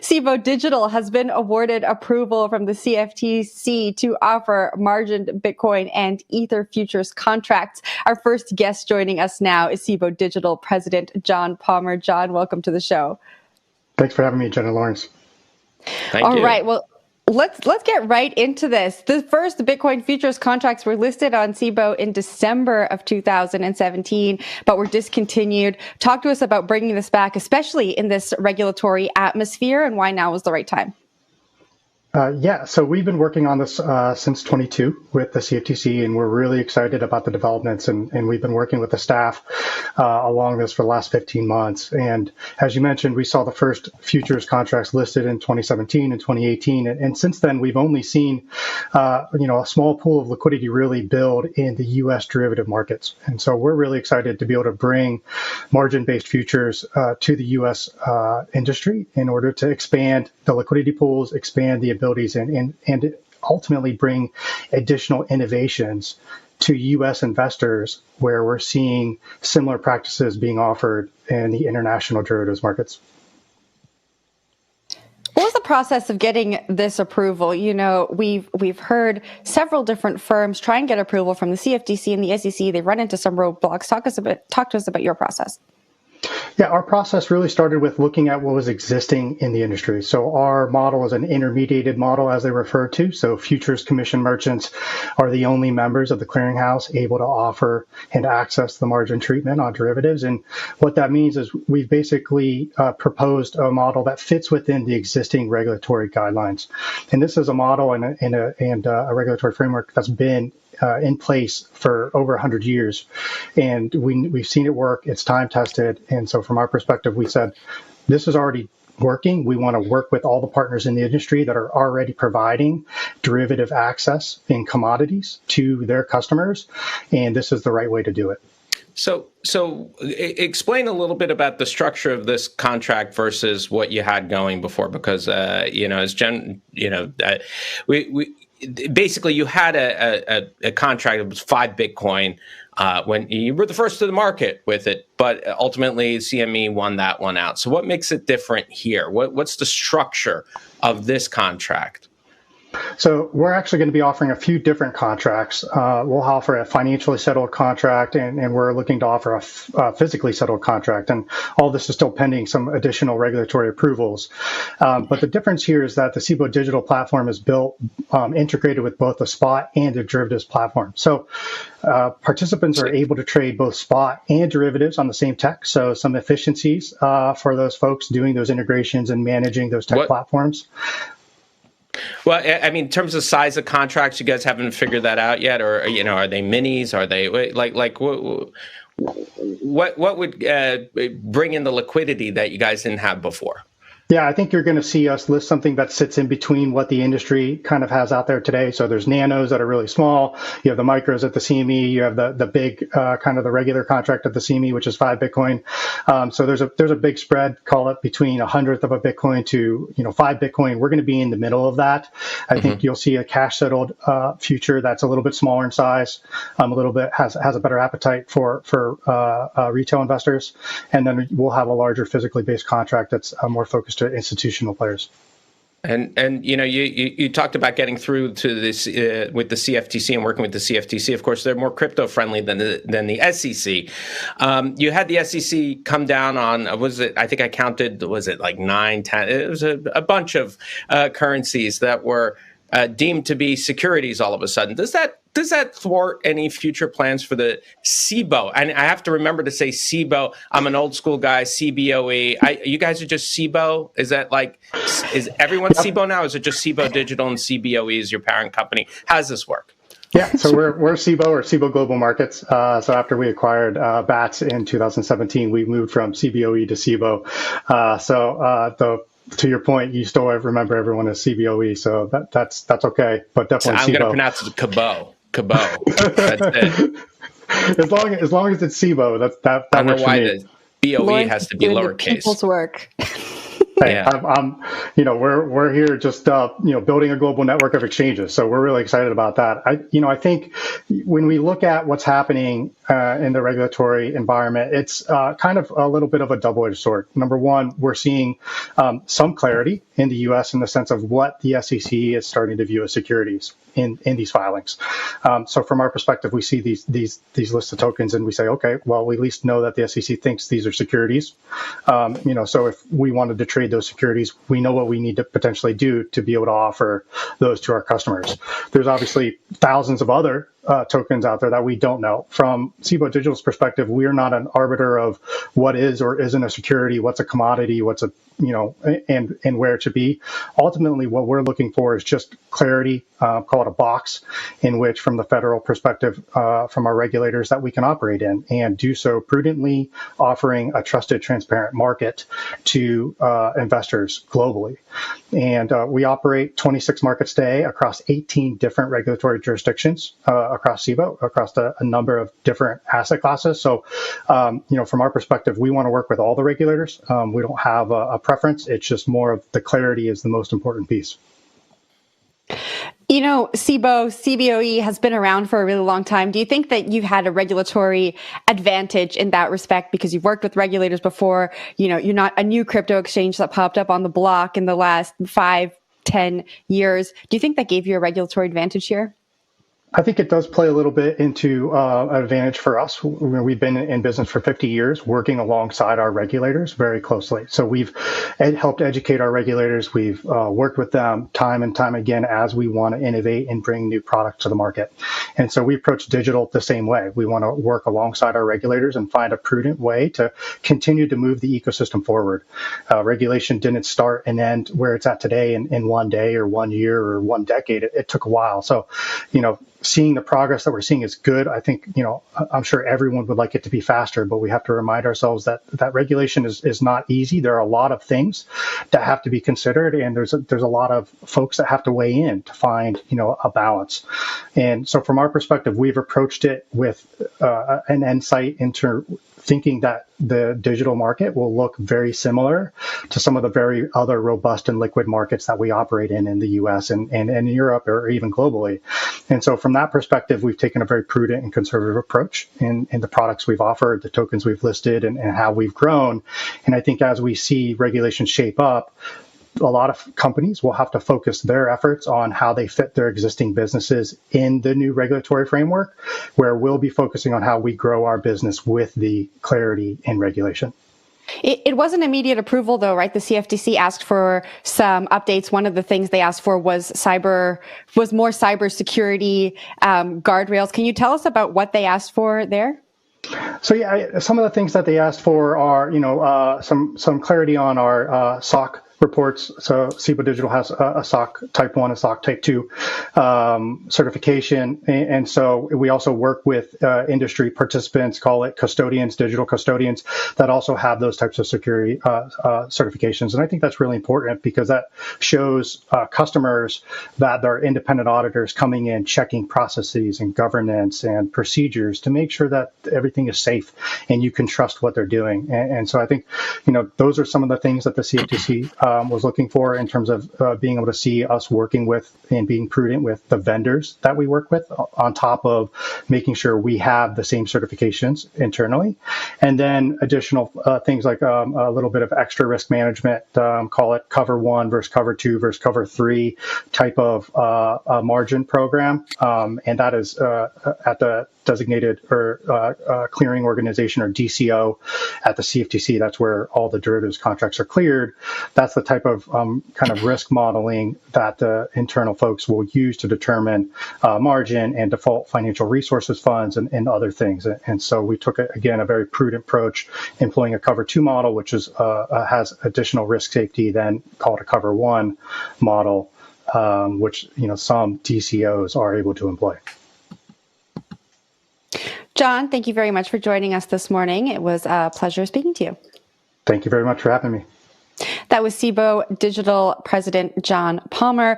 Cboe Digital has been awarded approval from the CFTC to offer margined Bitcoin and Ether futures contracts. Our first guest joining us now is Cboe Digital President John Palmer. John, welcome to the show. Thanks for having me, Jenna Lawrence. Thank you. All right. Well, let's get right into this. The first Bitcoin futures contracts were listed on Cboe in December of 2017, but were discontinued. Talk to us about bringing this back, especially in this regulatory atmosphere, and why now was the right time. So we've been working on this since 22 with the CFTC, and we're really excited about the developments. And we've been working with the staff along this for the last 15 months. And as you mentioned, we saw the first futures contracts listed in 2017 and 2018. And since then, we've only seen, a small pool of liquidity really build in the U.S. derivative markets. And so we're really excited to be able to bring margin-based futures to the U.S. Industry in order to expand the liquidity pools, expand the abilities, and ultimately bring additional innovations to U.S. investors, where we're seeing similar practices being offered in the international derivatives markets. What was the process of getting this approval? You know, we've heard several different firms try and get approval from the CFTC and the SEC. They run into some roadblocks. Talk to us about your process. Yeah, our process really started with looking at what was existing in the industry. So our model is an intermediated model, as they refer to. So futures commission merchants are the only members of the clearinghouse able to offer and access the margin treatment on derivatives. And what that means is we've basically proposed a model that fits within the existing regulatory guidelines. And this is a model and a regulatory framework that's been in place for over 100 years. And we've seen it work. It's time tested. And so from our perspective, we said, this is already working. We want to work with all the partners in the industry that are already providing derivative access in commodities to their customers. And this is the right way to do it. So explain a little bit about the structure of this contract versus what you had going before, because, as Jen, basically, you had a contract that was 5 Bitcoin when you were the first to the market with it, but ultimately CME won that one out. So what makes it different here? What's the structure of this contract? So we're actually going to be offering a few different contracts. We'll offer a financially settled contract, and we're looking to offer a physically settled contract. And all this is still pending some additional regulatory approvals. But the difference here is that the Cboe Digital platform is built integrated with both the spot and the derivatives platform. So participants are able to trade both spot and derivatives on the same tech. So some efficiencies for those folks doing those integrations and managing those tech platforms. Well, I mean, in terms of size of contracts, you guys haven't figured that out yet, or are they minis? Are they what would bring in the liquidity that you guys didn't have before? Yeah, I think you're going to see us list something that sits in between what the industry kind of has out there today. So there's nanos that are really small. You have the micros at the CME. You have the big kind of the regular contract at the CME, which is 5 Bitcoin. So there's a big spread, call it between 100th of a Bitcoin to 5 Bitcoin. We're going to be in the middle of that. I think you'll see a cash settled future that's a little bit smaller in size, a little bit has a better appetite for retail investors, and then we'll have a larger physically based contract that's more focused to institutional players. And you talked about getting through to this with the CFTC and working with the CFTC. Of course, they're more crypto friendly than the SEC. You had the SEC come down on, I think I counted, was it like 9, 10? It was a bunch of currencies that were deemed to be securities all of a sudden. Does that thwart any future plans for the Cboe? And I have to remember to say Cboe. I'm an old school guy, CBOE. You guys are just Cboe? Is everyone Cboe now? Is it just Cboe Digital and CBOE is your parent company? How does this work? Yeah, so we're Cboe or Cboe Global Markets. So after we acquired BATS in 2017, we moved from CBOE to Cboe. To your point, you still remember everyone as CBOE, so that's okay. But definitely, I'm going to pronounce it Cboe. That's it. As long as it's Cboe, that I don't know works why for me. the BOE has to be lowercase. People's work. Hey, Yeah. we're here just, building a global network of exchanges. So we're really excited about that. I think when we look at what's happening in the regulatory environment, it's kind of a little bit of a double-edged sword. Number one, we're seeing some clarity in the U.S. in the sense of what the SEC is starting to view as securities in these filings. So from our perspective, we see these lists of tokens and we say, okay, well, we at least know that the SEC thinks these are securities. So if we wanted to trade those securities, we know what we need to potentially do to be able to offer those to our customers. There's obviously thousands of other tokens out there that we don't know. From Cboe Digital's perspective, we're not an arbiter of what is or isn't a security, what's a commodity, what's a and where it should be. Ultimately, what we're looking for is just clarity, call it a box, in which, from the federal perspective, from our regulators, that we can operate in and do so prudently, offering a trusted, transparent market to investors globally. And we operate 26 markets today across 18 different regulatory jurisdictions across Cboe, across a number of different asset classes. So, from our perspective, we want to work with all the regulators. We don't have a preference. It's just more of the clarity is the most important piece. Cboe has been around for a really long time. Do you think that you've had a regulatory advantage in that respect because you've worked with regulators before? You're not a new crypto exchange that popped up on the block in the last 5-10 years. Do you think that gave you a regulatory advantage here? I think it does play a little bit into an advantage for us. We've been in business for 50 years, working alongside our regulators very closely. So we've helped educate our regulators. We've worked with them time and time again as we want to innovate and bring new products to the market. And so we approach digital the same way. We want to work alongside our regulators and find a prudent way to continue to move the ecosystem forward. Regulation didn't start and end where it's at today in one day or 1 year or 1 decade. It took a while. So, seeing the progress that we're seeing is good. I think, I'm sure everyone would like it to be faster, but we have to remind ourselves that regulation is not easy. There are a lot of things that have to be considered, and there's a lot of folks that have to weigh in to find, a balance. And so from our perspective, we've approached it with an insight into thinking that the digital market will look very similar to some of the very other robust and liquid markets that we operate in the US and in Europe or even globally. And so from that perspective, we've taken a very prudent and conservative approach in the products we've offered, the tokens we've listed, and how we've grown. And I think as we see regulations shape up, a lot of companies will have to focus their efforts on how they fit their existing businesses in the new regulatory framework, where we'll be focusing on how we grow our business with the clarity in regulation. It wasn't immediate approval, though, right? The CFTC asked for some updates. One of the things they asked for was more cybersecurity guardrails. Can you tell us about what they asked for there? So yeah, some of the things that they asked for are, some clarity on our SOC reports. So Cboe Digital has a SOC Type 1, a SOC Type 2 certification. And so we also work with industry participants, call it custodians, digital custodians, that also have those types of security certifications. And I think that's really important because that shows customers that there are independent auditors coming in, checking processes and governance and procedures to make sure that everything is safe and you can trust what they're doing. And so I think, those are some of the things that the CFTC was looking for in terms of being able to see us working with and being prudent with the vendors that we work with, on top of making sure we have the same certifications internally. And then additional things like a little bit of extra risk management, call it cover 1 versus cover 2 versus cover 3 type of margin program. And that is at the designated or clearing organization, or DCO, at the CFTC. That's where all the derivatives contracts are cleared. That's the type of kind of risk modeling that the internal folks will use to determine margin and default financial resources funds and other things. And so we took, again, a very prudent approach, employing a cover 2 model, which is has additional risk safety than called a cover 1 model, which some DCOs are able to employ. John, thank you very much for joining us this morning. It was a pleasure speaking to you. Thank you very much for having me. That was Cboe Digital President John Palmer.